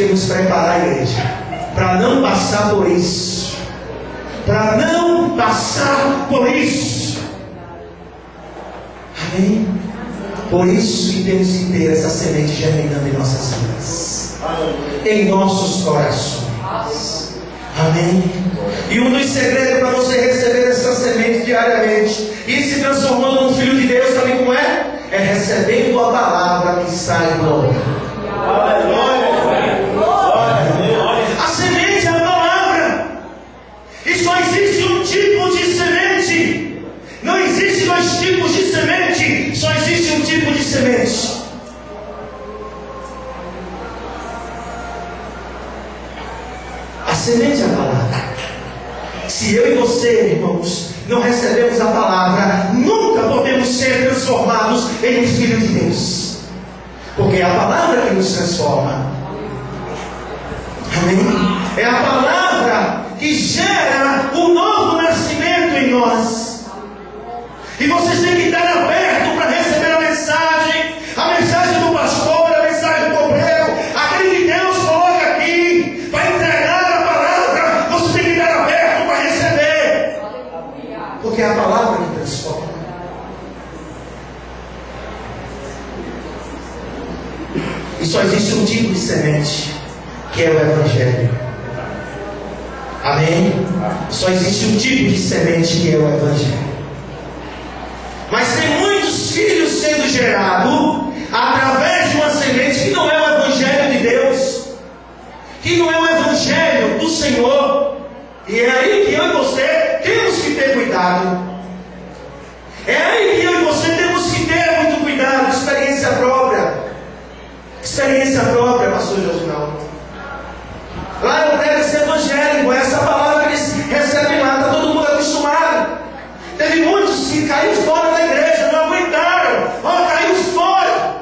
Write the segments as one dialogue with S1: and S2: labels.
S1: que nos preparar, igreja, para não passar por isso. Para não passar por isso. Amém? Por isso que temos que ter essa semente germinando em nossas vidas, em nossos corações. Amém? E um dos segredos para você receber essa semente diariamente e se transformando num filho de Deus, sabe como é? É recebendo a palavra que sai do altar. A semente é a palavra. E só existe um tipo de semente. Não existe dois tipos de semente. Só existe um tipo de semente. A semente é a palavra. Se eu e você, irmãos, não recebemos a palavra, nunca podemos ser transformados em um filho de Deus. Porque é a palavra que nos transforma. Amém? É a palavra que gera o novo nascimento em nós. E vocês têm que estar abertos para receber a mensagem do pastor, a mensagem do obreiro, aquele que Deus coloca aqui para entregar a palavra. Você tem que estar aberto para receber. Porque é a palavra que transforma. E só existe um tipo de semente, que é o Evangelho. Amém? Só existe um tipo de semente, que é o Evangelho. Mas tem muitos filhos sendo gerados através de uma semente que não é o Evangelho de Deus, que não é o Evangelho do Senhor. E é aí que eu e você temos que ter cuidado. É aí que eu e você temos que ter muito cuidado. Experiência própria. Experiência própria, pastor Josinaldo. Lá eu prego esse evangélico, essa palavra que eles recebem lá, está todo mundo acostumado. Teve muitos que caíram fora da igreja, não aguentaram. Caíram fora.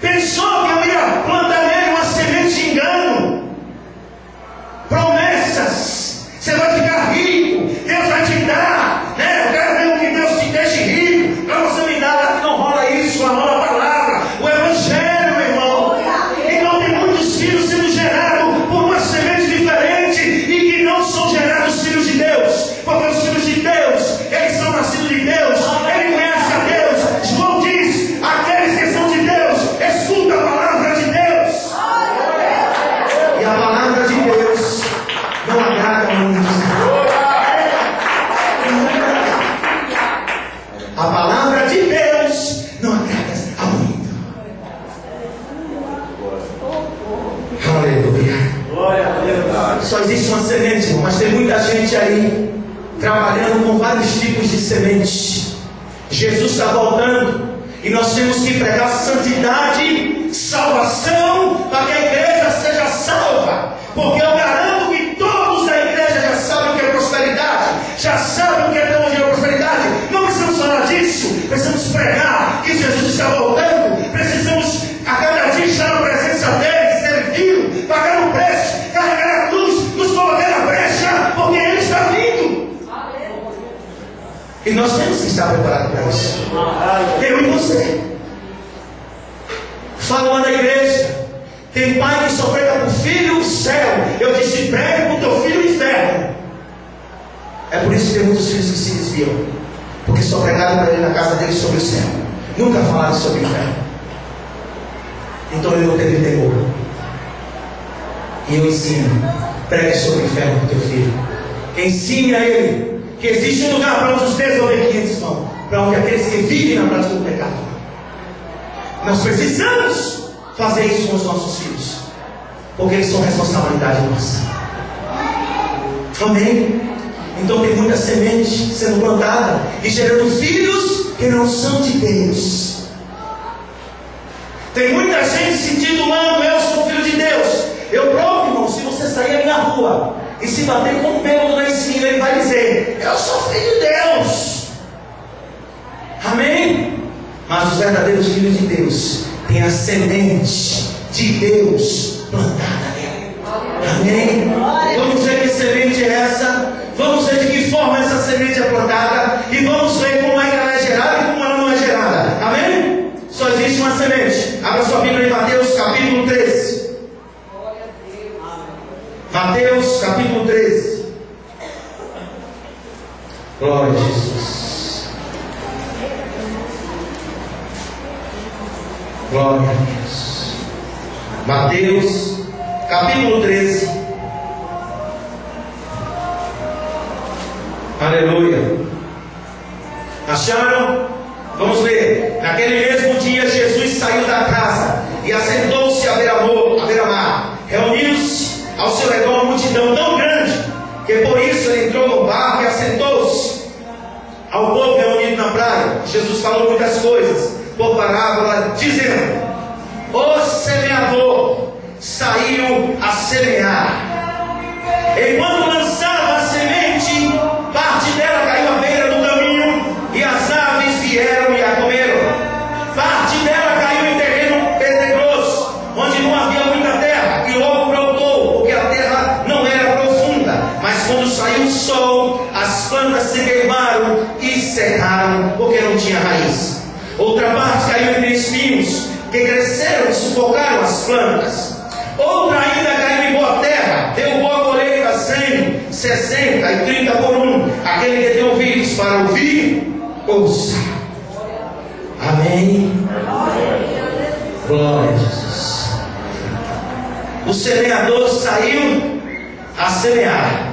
S1: Pensou que eu ia plantar nele uma semente de engano. Promessas. Você vai ficar rico. Deus vai te dar. Eu quero ver que Deus te deixe rico. Para você me dar lá que não rola isso, não rola a palavra. O evangelho, meu irmão. Então tem muitos filhos sendo gerados por uma semente diferente e que não são gerados filhos de Deus. Porque os filhos de Deus, eles são nascidos de Deus, ele conhece a Deus. João diz: aqueles que são de Deus, escuta a palavra de Deus. E a palavra de Deus não agrada a muitos. A palavra de Deus não agrada a muitos. Aleluia. Só existe uma semente, mas tem muita gente aí trabalhando com vários tipos de sementes. Jesus está voltando e nós temos que pregar santidade, salvação, para que a igreja seja salva. Porque eu garanto que todos da igreja já sabem o que é prosperidade, já sabem o que é teologia da prosperidade. Não precisamos falar disso, precisamos pregar que Jesus está voltando. Precisamos a cada dia estar na presença dele, servir, pagar o preço, carregar a cruz, nos colocar na brecha, porque ele está vindo. E nós temos que estar preparados para isso. Eu e você. Fala lá na igreja. Tem pai que só prega para o filho o céu. Eu disse: prega para o teu filho o inferno. É por isso que tem muitos filhos que se desviam. Porque só pregaram para ele na casa dele sobre o céu. Nunca falaram sobre o inferno. Então ele não teve temor. E eu ensino: pregue sobre o inferno para o teu filho. Ensine a ele que existe um lugar para onde os desobedientes vão, para onde aqueles que vivem na prática do pecado vão. Nós precisamos fazer isso com os nossos filhos, porque eles são responsabilidade nossa. Amém? Então tem muita semente sendo plantada e gerando filhos que não são de Deus. Tem muita gente sentindo: não, eu sou filho de Deus. Eu provo, irmão, se você sair aí na rua e se bater com um bêbado na esquina, ele vai dizer: eu sou filho de Deus. Amém? Mas os verdadeiros filhos de Deus têm a semente de Deus plantada nele. Amém? Vamos ver que semente é essa. Vamos ver de que forma essa semente é plantada. E vamos ver como é que ela é gerada e como ela não é gerada. Amém? Só existe uma semente. Abra sua Bíblia em Mateus capítulo 13. Mateus capítulo 13. Glória a Jesus. Glória a Deus. Mateus capítulo 13. Aleluia. Acharam? Vamos ler. Naquele mesmo dia Jesus saiu da casa e assentou-se à beira-mar. Reuniu-se ao seu redor uma multidão tão grande que por isso ele entrou no barco e assentou-se. Ao povo reunido na praia, Jesus falou muitas coisas por parábola, dizendo: o semeador saiu a semear. Enquanto lançava a semente, parte dela caiu à beira do caminho e as aves vieram e a comeram. Parte dela caiu em terreno pedregoso, onde não havia muita terra, e logo brotou, porque a terra não era profunda. Mas quando saiu o sol, as plantas se queimaram e secaram, porque não tinha raiz. Outra parte caiu entre espinhos, que cresceram e sufocaram as plantas. Outra ainda caiu em boa terra, deu boa colheita, 100, 60 e 30 por um. Aquele que tem ouvidos para ouvir, ouça. Amém. Glória a Jesus. O semeador saiu a semear.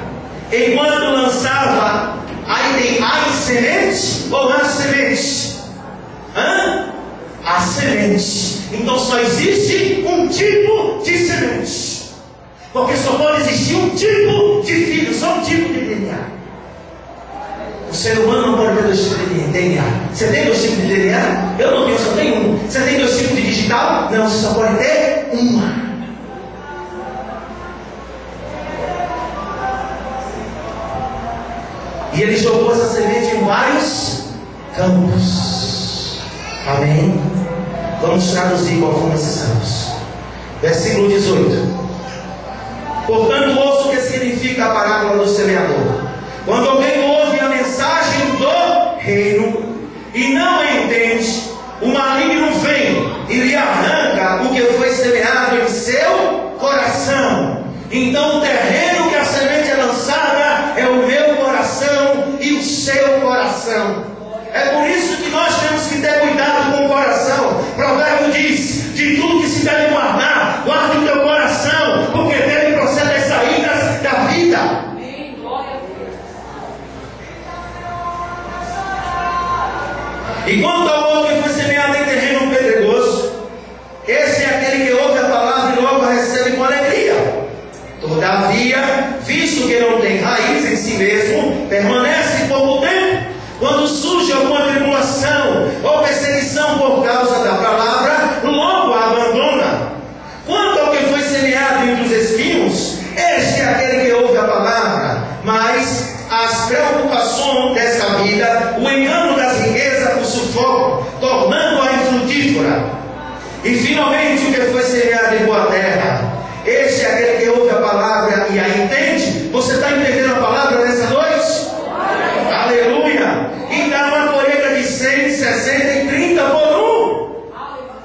S1: Enquanto lançava, aí tem a semente ou a semente? A semente. Então só existe um tipo de semente, porque só pode existir um tipo de filho, só um tipo de DNA. O ser humano não pode ter dois tipos de DNA. Você tem dois tipos de DNA? Eu não tenho, só tenho um. Você tem dois tipos de digital? Não, você só pode ter uma. E ele jogou essa semente em vários campos. Amém? Vamos traduzir conforme esses campos. Versículo 18. Portanto, ouça o que significa a parábola do semeador. Quando alguém ouve a mensagem do reino e não a entende, o maligno vem e lhe arranca o que foi semeado em seu coração. Então o terreno que a semente é lançada é o meu coração e o seu coração. É por isso que nós temos que ter cuidado com o coração. O provérbio diz: de tudo que se deve guardar, guarde o teu coração, porque dele procede as saídas da vida. E quanto ao outro que foi semeado em terreno pedregoso, esse é aquele que ouve a palavra e logo a recebe com alegria. Todavia, visto que não tem raiz em si mesmo, permanece pouco tempo. Quando surge alguma tribulação ou perseguição por causa da palavra, logo a abandona. Quanto ao que foi semeado entre os espinhos, este é aquele que ouve a palavra, mas as preocupações desta vida, o engano das riquezas o sufocam, tornando-a infrutífera. E finalmente o que foi semeado em boa terra, este é aquele que ouve a palavra e a entende. Você está entendendo a palavra nessa noite? Aleluia! E dá uma colheita de 100, 60 e 30 por um.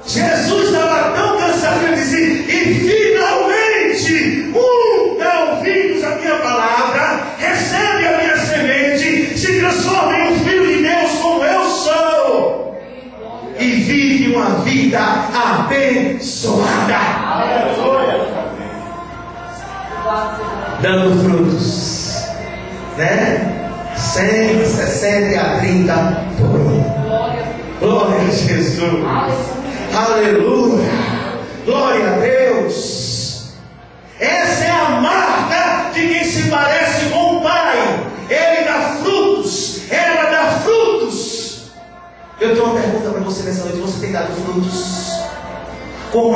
S1: Jesus estava tão cansado que ele disse: e finalmente um dá ouvidos à minha palavra, recebe a minha semente, se transforma em um filho de Deus como eu sou, e vive uma vida abençoada. Aleluia! Dando frutos, né? 100, 60 a 30 por um. Glória a Jesus. Aleluia. Glória a Deus. Essa é a marca de quem se parece com o Pai. Ele dá frutos, ela dá frutos. Eu tenho uma pergunta para você nessa noite: você tem dado frutos? Como